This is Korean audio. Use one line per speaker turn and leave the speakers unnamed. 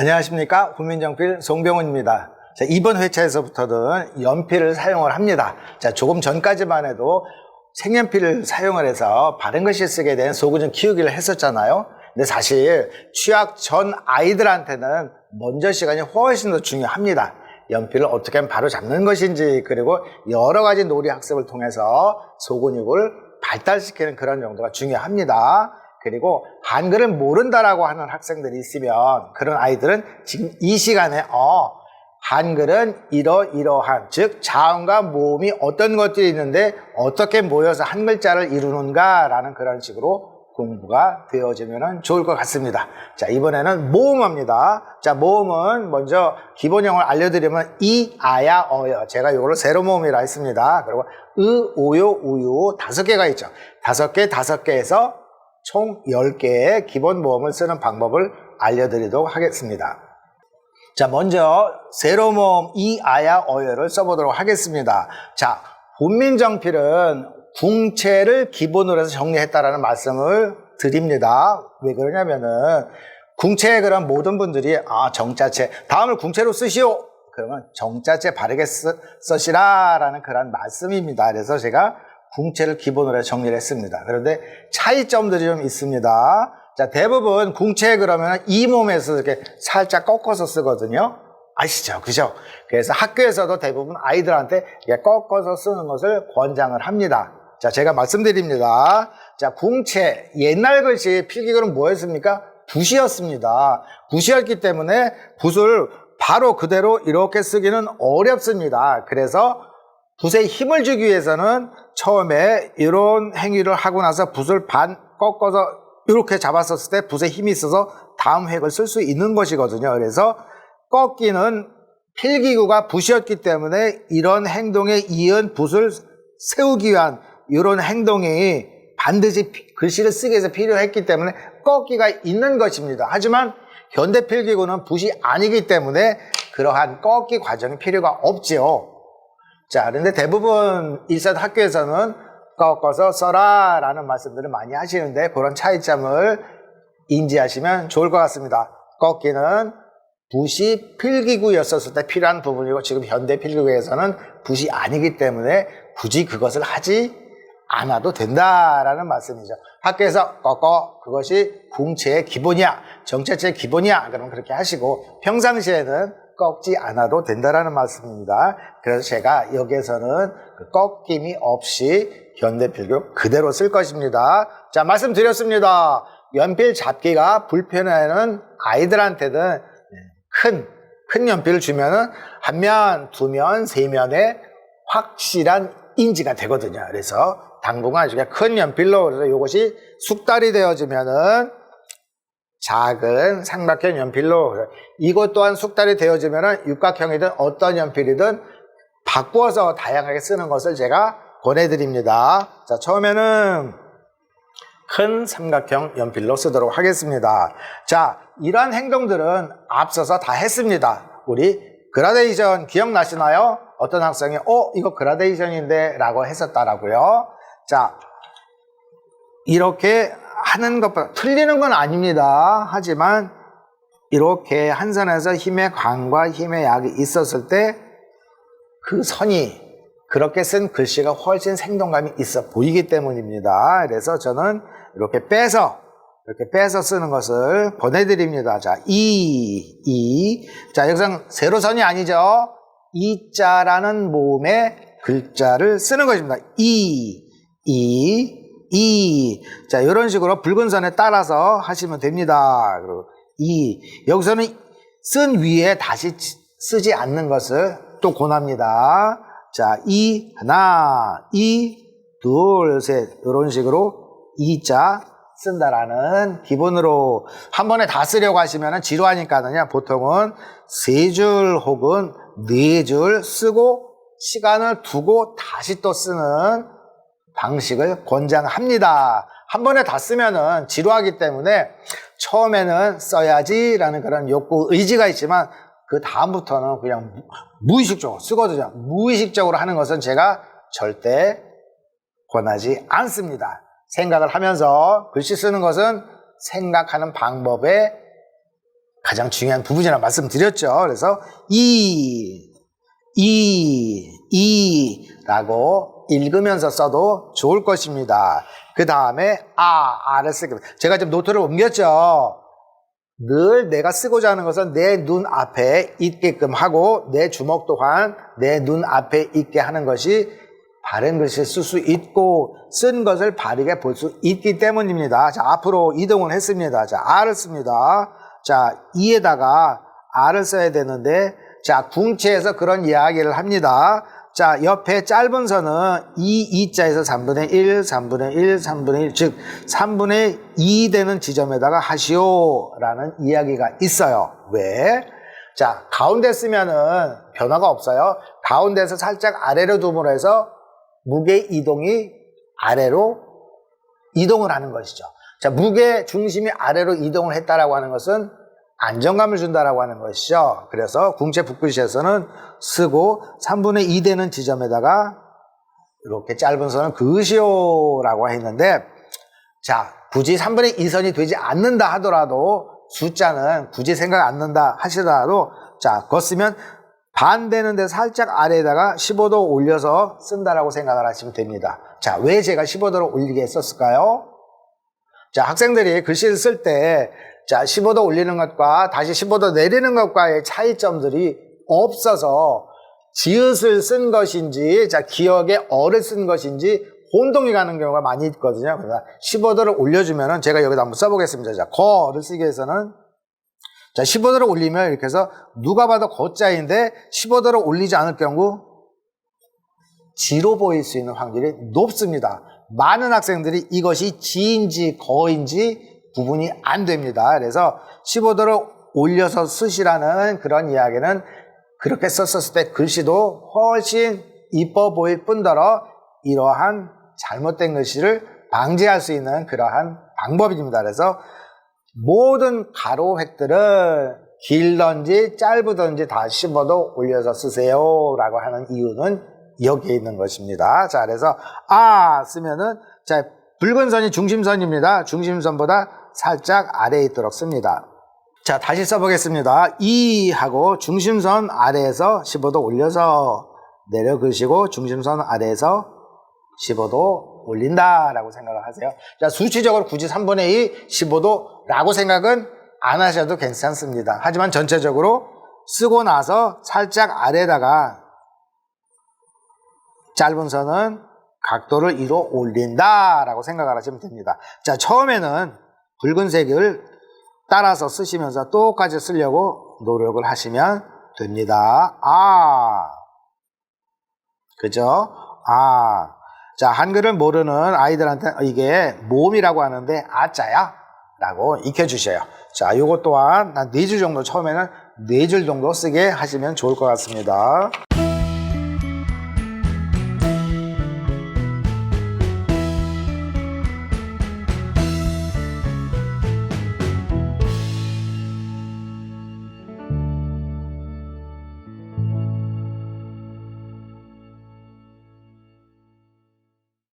안녕하십니까. 훈민정필 송병훈입니다. 자, 이번 회차에서부터는 연필을 사용을 합니다. 자, 조금 전까지만 해도 색연필을 사용을 해서 바른 글씨 쓰게 된 소구전 키우기를 했었잖아요. 근데 사실 취학 전 아이들한테는 먼저 시간이 훨씬 더 중요합니다. 연필을 어떻게 하면 바로 잡는 것인지, 그리고 여러 가지 놀이 학습을 통해서 소근육을 발달시키는 그런 정도가 중요합니다. 그리고 한글을 모른다라고 하는 학생들이 있으면 그런 아이들은 지금 이 시간에 한글은 이러이러한, 즉 자음과 모음이 어떤 것들이 있는데 어떻게 모여서 한 글자를 이루는가 라는 그런 식으로 공부가 되어지면 좋을 것 같습니다. 자, 이번에는 모음합니다. 자, 모음은 먼저 기본형을 알려드리면 이, 아야, 어여. 제가 이걸로 세로 모음이라 했습니다. 그리고 오요, 우유 5개가 있죠. 5개에서 총 10개의 기본 모음을 쓰는 방법을 알려드리도록 하겠습니다. 자, 먼저 세로 모음 이, 아야, 어여를 써보도록 하겠습니다. 자, 훈민정필은 궁체를 기본으로 해서 정리했다라는 말씀을 드립니다. 왜 그러냐면은 궁체에 그런 모든 분들이 정자체 다음을 궁체로 쓰시오, 그러면 정자체 바르게 쓰시라라는 그런 말씀입니다. 그래서 제가 궁체를 기본으로 해서 정리를 했습니다. 그런데 차이점들이 좀 있습니다. 자, 대부분 궁체 그러면 이 몸에서 이렇게 살짝 꺾어서 쓰거든요. 아시죠? 그죠? 그래서 학교에서도 대부분 아이들한테 이렇게 꺾어서 쓰는 것을 권장을 합니다. 자, 제가 말씀드립니다. 자, 궁체, 옛날 글씨 필기글은 뭐였습니까? 붓이었습니다. 붓이었기 때문에 붓을 바로 그대로 이렇게 쓰기는 어렵습니다. 그래서 붓에 힘을 주기 위해서는 처음에 이런 행위를 하고 나서 붓을 반 꺾어서 이렇게 잡았었을 때 붓에 힘이 있어서 다음 획을 쓸 수 있는 것이거든요. 그래서 꺾기는 필기구가 붓이었기 때문에 이런 행동에 이은 붓을 세우기 위한 이런 행동이 반드시 글씨를 쓰기 위해서 필요했기 때문에 꺾기가 있는 것입니다. 하지만 현대 필기구는 붓이 아니기 때문에 그러한 꺾기 과정이 필요가 없지요. 자, 그런데 대부분 일산 학교에서는 꺾어서 써라 라는 말씀들을 많이 하시는데 그런 차이점을 인지하시면 좋을 것 같습니다. 꺾기는 붓이 필기구였었을 때 필요한 부분이고 지금 현대 필기구에서는 붓이 아니기 때문에 굳이 그것을 하지 않아도 된다라는 말씀이죠. 학교에서 꺾어, 그것이 궁체의 기본이야, 정체체의 기본이야, 그럼 그렇게 하시고 평상시에는 꺾지 않아도 된다라는 말씀입니다. 그래서 제가 여기에서는 그 꺾임이 없이 현대필기로 그대로 쓸 것입니다. 자, 말씀드렸습니다. 연필 잡기가 불편해하는 아이들한테는 큰 연필을 주면은 한 면, 두 면, 세 면에 확실한 인지가 되거든요. 그래서 당분간 아주 큰 연필로, 그래서 이것이 숙달이 되어지면은 작은 삼각형 연필로, 이것 또한 숙달이 되어지면은 육각형이든 어떤 연필이든 바꾸어서 다양하게 쓰는 것을 제가 권해드립니다. 자, 처음에는 큰 삼각형 연필로 쓰도록 하겠습니다. 자, 이러한 행동들은 앞서서 다 했습니다. 우리 그라데이션 기억나시나요? 어떤 학생이 이거 그라데이션인데 라고 했었다라고요. 자, 이렇게 하는 것보다 틀리는 건 아닙니다. 하지만 이렇게 한 선에서 힘의 광과 힘의 약이 있었을 때 그 선이, 그렇게 쓴 글씨가 훨씬 생동감이 있어 보이기 때문입니다. 그래서 저는 이렇게 빼서 쓰는 것을 권해드립니다. 자, 자, 여기서 세로선이 아니죠. 이자라는 모음의 글자를 쓰는 것입니다. 자, 이런 식으로 붉은 선에 따라서 하시면 됩니다. 그리고 여기서는 쓴 위에 다시 쓰지 않는 것을 또 권합니다. 자, 하나, 둘, 셋, 이런 식으로 이자 쓴다라는 기본으로 한 번에 다 쓰려고 하시면 지루하니까는요, 보통은 3줄 혹은 4줄 쓰고 시간을 두고 다시 또 쓰는 방식을 권장합니다. 한 번에 다 쓰면은 지루하기 때문에 처음에는 써야지라는 그런 욕구, 의지가 있지만 그 다음부터는 그냥 무의식적으로 쓰거든요. 무의식적으로 하는 것은 제가 절대 권하지 않습니다. 생각을 하면서 글씨 쓰는 것은 생각하는 방법에 가장 중요한 부분이라 말씀드렸죠. 그래서 라고 읽으면서 써도 좋을 것입니다. 그 다음에 아를 쓰게. 제가 지금 노트를 옮겼죠. 늘 내가 쓰고자 하는 것은 내 눈 앞에 있게끔 하고 내 주먹 또한 내 눈 앞에 있게 하는 것이 바른 글씨를 쓸 수 있고 쓴 것을 바르게 볼 수 있기 때문입니다. 자, 앞으로 이동을 했습니다. 자, R을 씁니다. 자, 이에다가 R을 써야 되는데, 자, 궁체에서 그런 이야기를 합니다. 자, 옆에 짧은 선은 이자에서 3분의 1, 3분의 1, 3분의 1, 즉 3분의 2 되는 지점에다가 하시오라는 이야기가 있어요. 왜? 자, 가운데 쓰면은 변화가 없어요. 가운데서 살짝 아래로 둠으로 해서 무게 이동이 아래로 이동을 하는 것이죠. 자, 무게 중심이 아래로 이동을 했다라고 하는 것은 안정감을 준다라고 하는 것이죠. 그래서 궁체 붓글씨에서는 쓰고 3분의 2 되는 지점에다가 이렇게 짧은 선을 그으시오라고 했는데, 자, 굳이 3분의 2선이 되지 않는다 하더라도 숫자는 굳이 생각 안 난다 하시더라도, 자, 그거 쓰면 반되는데 살짝 아래에다가 15도 올려서 쓴다라고 생각을 하시면 됩니다. 자, 왜 제가 15도를 올리게 했었을까요? 자, 학생들이 글씨를 쓸 때, 자, 15도 올리는 것과 다시 15도 내리는 것과의 차이점들이 없어서 지읒을 쓴 것인지, 자, 기억에 어를 쓴 것인지 혼동이 가는 경우가 많이 있거든요. 그래서 15도를 올려주면은 제가 여기다 한번 써보겠습니다. 자, 거를 쓰기 위해서는, 자, 15도를 올리면 이렇게 해서 누가 봐도 거자인데 15도를 올리지 않을 경우 지로 보일 수 있는 확률이 높습니다. 많은 학생들이 이것이 지인지 거인지 구분이 안 됩니다. 그래서 15도를 올려서 쓰시라는 그런 이야기는 그렇게 썼을 때 글씨도 훨씬 이뻐 보일 뿐더러 이러한 잘못된 글씨를 방지할 수 있는 그러한 방법입니다. 그래서 모든 가로 획들은 길든지 짧든지 다 15도 올려서 쓰세요 라고 하는 이유는 여기에 있는 것입니다. 자, 그래서 쓰면은, 자, 붉은 선이 중심선입니다. 중심선보다 살짝 아래에 있도록 씁니다. 자, 다시 써보겠습니다. 하고 중심선 아래에서 15도 올려서 내려 그으시고 중심선 아래에서 15도 올린다라고 생각을 하세요. 자, 수치적으로 굳이 3분의 2, 15도라고 생각은 안 하셔도 괜찮습니다. 하지만 전체적으로 쓰고 나서 살짝 아래에다가 짧은 선은 각도를 이로 올린다라고 생각을 하시면 됩니다. 자, 처음에는 붉은색을 따라서 쓰시면서 똑같이 쓰려고 노력을 하시면 됩니다. 그죠? 자, 한글을 모르는 아이들한테 이게 모음이라고 하는데 아자야 라고 익혀주셔요. 자, 요것 또한 한 4줄 정도 처음에는 4줄 정도 쓰게 하시면 좋을 것 같습니다.